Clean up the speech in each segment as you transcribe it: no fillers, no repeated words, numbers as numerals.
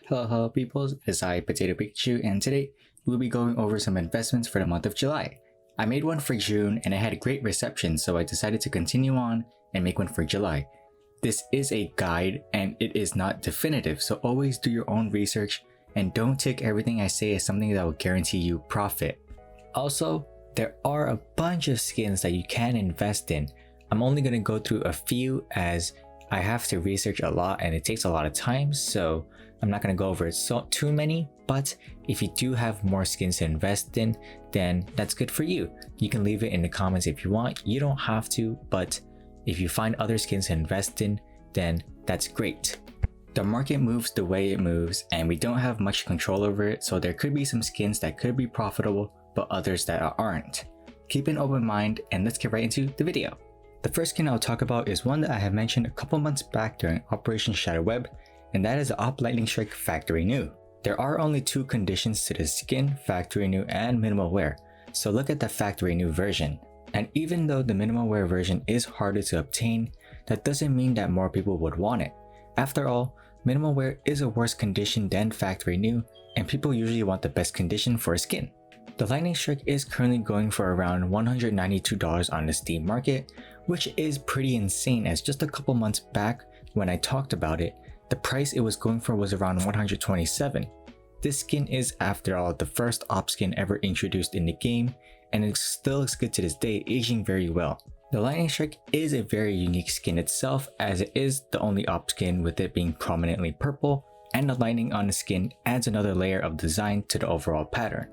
Hello peoples, it's I, PotatoPikachu, and today we'll be going over some investments for the month of July. I made one for June and it had a great reception, so I decided to continue on and make one for July. This is a guide and it is not definitive, so always do your own research and don't take everything I say as something that will guarantee you profit. Also, there are a bunch of skins that you can invest in. I'm only going to go through a few as I have to research a lot and it takes a lot of time, so I'm not going to go over too many, but if you do have more skins to invest in, then that's good for you. You can leave it in the comments if you want. You don't have to, but if you find other skins to invest in, then that's great. The market moves the way it moves and we don't have much control over it, so there could be some skins that could be profitable, but others that aren't. Keep an open mind and let's get right into the video. The first skin I'll talk about is one that I have mentioned a couple months back during Operation Shadow Web, and that is the AWP Lightning Strike Factory New. There are only two conditions to the skin, Factory New and Minimal Wear, so look at the Factory New version. And even though the Minimal Wear version is harder to obtain, that doesn't mean that more people would want it. After all, Minimal Wear is a worse condition than Factory New, and people usually want the best condition for a skin. The Lightning Strike is currently going for around $192 on the Steam market, which is pretty insane as just a couple months back when I talked about it, the price it was going for was around $127. This skin is, after all, the first AWP skin ever introduced in the game, and it still looks good to this day, aging very well. The Lightning Strike is a very unique skin itself, as it is the only AWP skin with it being prominently purple, and the lightning on the skin adds another layer of design to the overall pattern.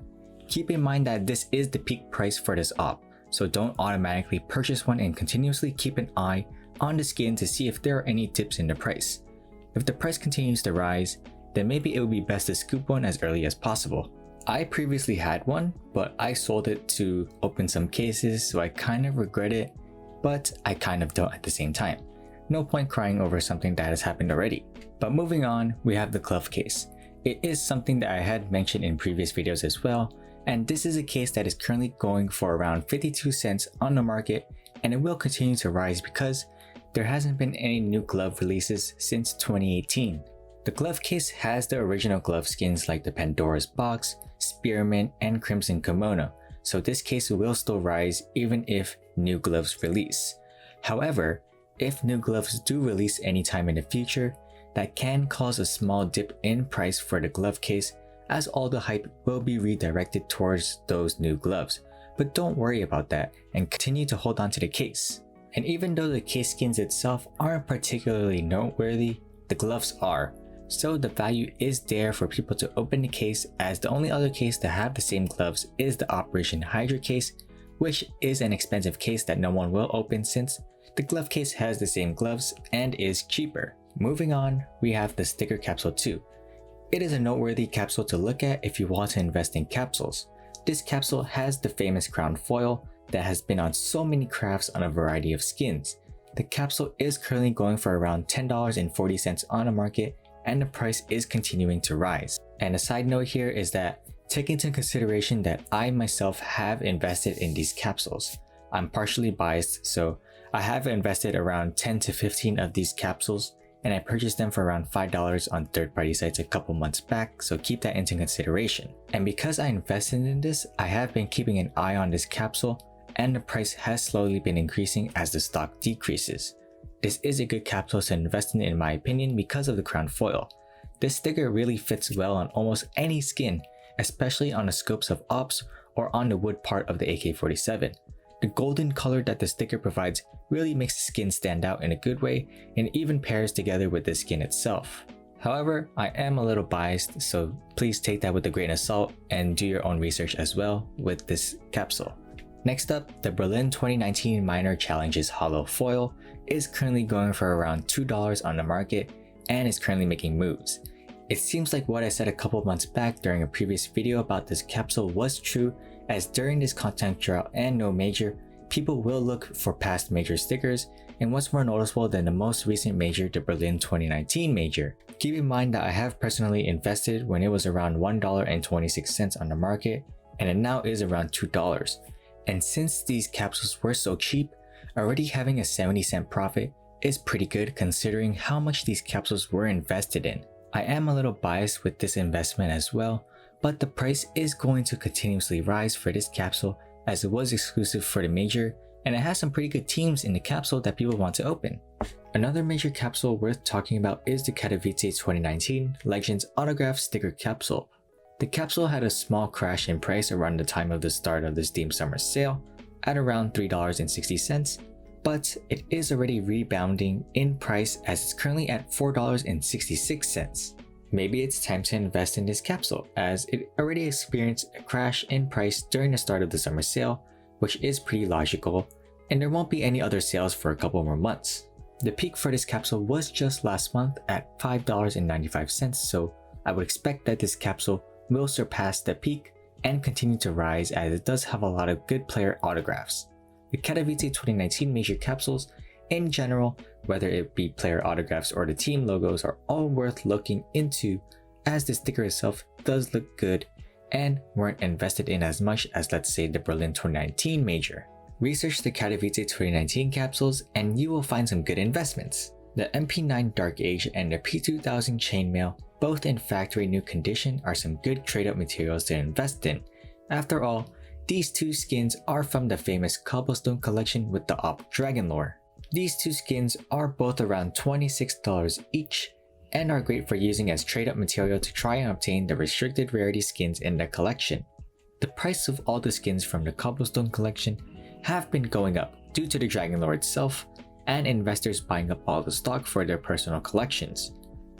Keep in mind that this is the peak price for this AWP, so don't automatically purchase one and continuously keep an eye on the skin to see if there are any dips in the price. If the price continues to rise, then maybe it would be best to scoop one as early as possible. I previously had one, but I sold it to open some cases, so I kind of regret it, but I kind of don't at the same time. No point crying over something that has happened already. But moving on, we have the glove case. It is something that I had mentioned in previous videos as well, and this is a case that is currently going for around 52 cents on the market, and it will continue to rise because there hasn't been any new glove releases since 2018. The glove case has the original glove skins like the Pandora's Box, Spearmint, and Crimson Kimono, so this case will still rise even if new gloves release. However, if new gloves do release anytime in the future, that can cause a small dip in price for the glove case, as all the hype will be redirected towards those new gloves. But don't worry about that and continue to hold on to the case. And even though the case skins itself aren't particularly noteworthy, the gloves are. So the value is there for people to open the case, as the only other case to have the same gloves is the Operation Hydra case, which is an expensive case that no one will open since the glove case has the same gloves and is cheaper. Moving on, we have the Sticker Capsule 2. It is a noteworthy capsule to look at if you want to invest in capsules. This capsule has the famous crown foil that has been on so many crafts on a variety of skins. The capsule is currently going for around $10.40 on the market, and the price is continuing to rise. And a side note here is that take into consideration that I myself have invested in these capsules. I'm partially biased, so I have invested around 10 to 15 of these capsules, and I purchased them for around $5 on third-party sites a couple months back, so keep that into consideration. And because I invested in this, I have been keeping an eye on this capsule, and the price has slowly been increasing as the stock decreases. This is a good capsule to invest in my opinion because of the crown foil. This sticker really fits well on almost any skin, especially on the scopes of AWPs or on the wood part of the AK-47. The golden color that the sticker provides really makes the skin stand out in a good way and even pairs together with the skin itself. However, I am a little biased, so please take that with a grain of salt and do your own research as well with this capsule. Next up, the Berlin 2019 Minor Challenges Hollow Foil is currently going for around $2 on the market and is currently making moves. It seems like what I said a couple months back during a previous video about this capsule was true, as during this content drought and no major, people will look for past major stickers, and what's more noticeable than the most recent major, the Berlin 2019 major. Keep in mind that I have personally invested when it was around $1.26 on the market, and it now is around $2. And since these capsules were so cheap, already having a 70-cent profit is pretty good considering how much these capsules were invested in. I am a little biased with this investment as well, but the price is going to continuously rise for this capsule as it was exclusive for the major, and it has some pretty good teams in the capsule that people want to open. Another major capsule worth talking about is the Katowice 2019 Legends Autograph Sticker Capsule. The capsule had a small crash in price around the time of the start of the Steam Summer Sale at around $3.60, but it is already rebounding in price as it's currently at $4.66. Maybe it's time to invest in this capsule as it already experienced a crash in price during the start of the summer sale, which is pretty logical, and there won't be any other sales for a couple more months. The peak for this capsule was just last month at $5.95, so I would expect that this capsule will surpass the peak and continue to rise as it does have a lot of good player autographs. The Katowice 2019 major capsules in general, whether it be player autographs or the team logos, are all worth looking into as the sticker itself does look good and weren't invested in as much as, let's say, the Berlin 2019 major. Research the Katowice 2019 capsules and you will find some good investments. The MP9 Dark Age and the P2000 Chainmail, both in factory new condition, are some good trade-up materials to invest in. After all, these two skins are from the famous Cobblestone collection with the AWP Dragon lore. These two skins are both around $26 each and are great for using as trade-up material to try and obtain the restricted rarity skins in the collection. The price of all the skins from the Cobblestone collection have been going up due to the Dragon lore itself and investors buying up all the stock for their personal collections.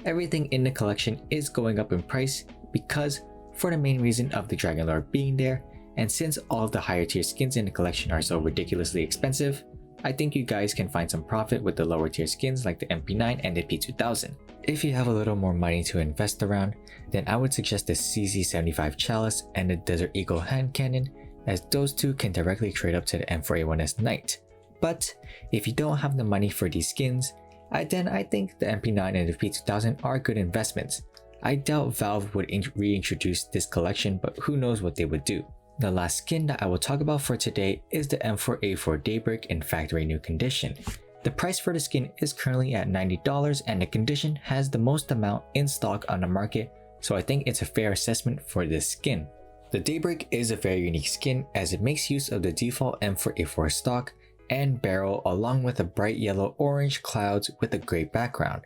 Everything in the collection is going up in price because for the main reason of the Dragon lore being there, and since all of the higher tier skins in the collection are so ridiculously expensive, I think you guys can find some profit with the lower tier skins like the MP9 and the P2000. If you have a little more money to invest around, then I would suggest the CZ75 Chalice and the Desert Eagle Hand Cannon, as those two can directly trade up to the M4A1S Knight. But if you don't have the money for these skins, then I think the MP9 and the P2000 are good investments. I doubt Valve would reintroduce this collection, but who knows what they would do. The last skin that I will talk about for today is the M4A4 Daybreak in factory new condition. The price for the skin is currently at $90 and the condition has the most amount in stock on the market, so I think it's a fair assessment for this skin. The Daybreak is a very unique skin as it makes use of the default M4A4 stock and barrel along with a bright yellow-orange clouds with a gray background.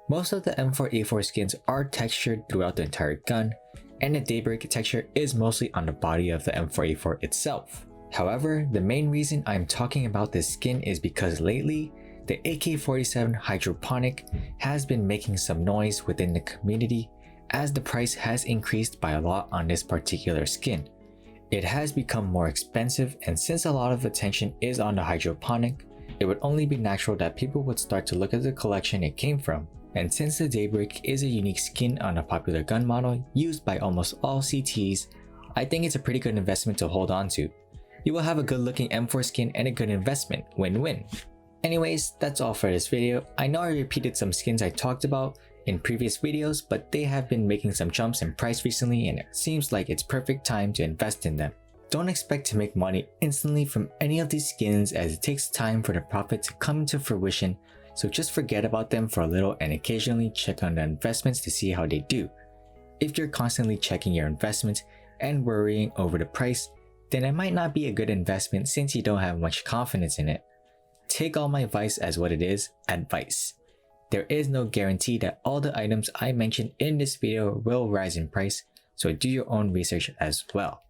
Most of the M4A4 skins are textured throughout the entire gun, and the Daybreak texture is mostly on the body of the M4A4 itself. However, the main reason I'm talking about this skin is because lately, the AK-47 Hydroponic has been making some noise within the community as the price has increased by a lot on this particular skin. It has become more expensive, and since a lot of attention is on the Hydroponic, it would only be natural that people would start to look at the collection it came from. And since the Daybreak is a unique skin on a popular gun model used by almost all CTs, I think it's a pretty good investment to hold on to. You will have a good looking M4 skin and a good investment, win-win. Anyways, that's all for this video. I know I repeated some skins I talked about in previous videos, but they have been making some jumps in price recently and it seems like it's perfect time to invest in them. Don't expect to make money instantly from any of these skins as it takes time for the profit to come into fruition, so just forget about them for a little and occasionally check on the investments to see how they do. If you're constantly checking your investments and worrying over the price, then it might not be a good investment since you don't have much confidence in it. Take all my advice as what it is, advice. There is no guarantee that all the items I mentioned in this video will rise in price, so do your own research as well.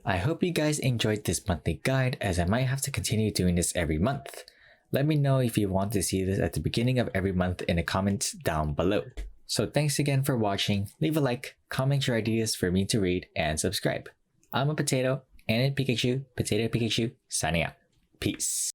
I hope you guys enjoyed this monthly guide as I might have to continue doing this every month. Let me know if you want to see this at the beginning of every month in the comments down below. So thanks again for watching, leave a like, comment your ideas for me to read, and subscribe. I'm a potato, and Pikachu, PotatoPikachu, signing out. Peace.